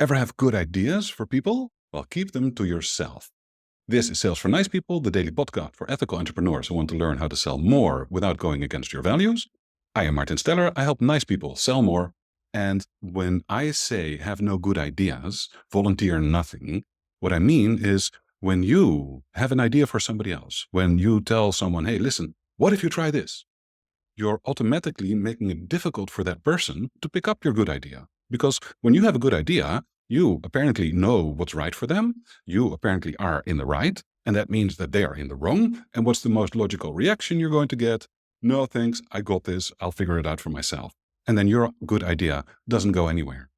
Ever have good ideas for people? Well, keep them to yourself. This is Sales for Nice People, the daily podcast for ethical entrepreneurs who want to learn how to sell more without going against your values. I am Martin Steller. I help nice people sell more. And when I say have no good ideas, volunteer nothing, what I mean is when you have an idea for somebody else, when you tell someone, hey, listen, what if you try this? You're automatically making it difficult for that person to pick up your good idea. Because when you have a good idea, you apparently know what's right for them. You apparently are in the right. And that means that they are in the wrong. And what's the most logical reaction you're going to get? No, thanks. I got this. I'll figure it out for myself. And then your good idea doesn't go anywhere.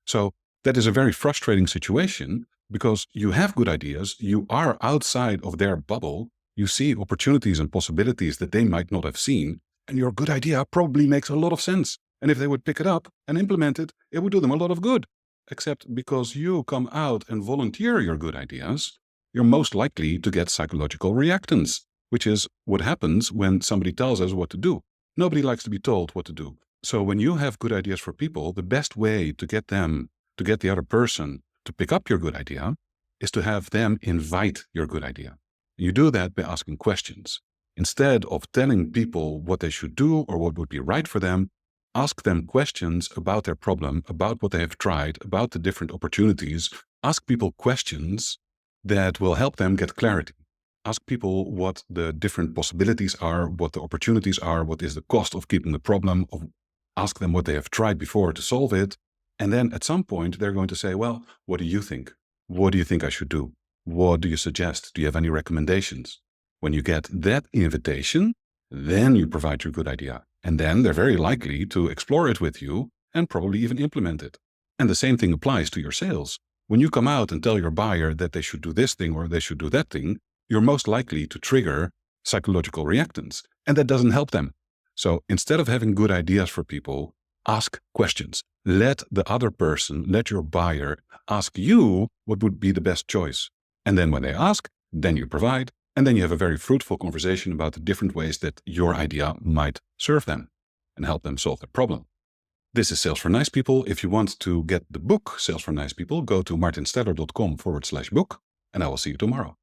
So that is a very frustrating situation because you have good ideas. You are outside of their bubble. You see opportunities and possibilities that they might not have seen. And your good idea probably makes a lot of sense. And if they would pick it up and implement it, it would do them a lot of good. Except because you come out and volunteer your good ideas, you're most likely to get psychological reactance, which is what happens when somebody tells us what to do. Nobody likes to be told what to do. So when you have good ideas for people, the best way to get the other person to pick up your good idea is to have them invite your good idea. You do that by asking questions. Instead of telling people what they should do or what would be right for them, ask them questions about their problem, about what they have tried, about the different opportunities. Ask people questions that will help them get clarity. Ask people what the different possibilities are, what the opportunities are, what is the cost of keeping the problem. Ask them what they have tried before to solve it. And then at some point, they're going to say, well, what do you think? What do you think I should do? What do you suggest? Do you have any recommendations? When you get that invitation, then you provide your good idea. And then they're very likely to explore it with you and probably even implement it. And the same thing applies to your sales. When you come out and tell your buyer that they should do this thing or they should do that thing, you're most likely to trigger psychological reactance. And that doesn't help them. So instead of having good ideas for people, ask questions. Let the other person, let your buyer ask you what would be the best choice. And then when they ask, then you provide. And then you have a very fruitful conversation about the different ways that your idea might serve them and help them solve their problem. This is Sales for Nice People. If you want to get the book, Sales for Nice People, go to martinsteller.com/book, and I will see you tomorrow.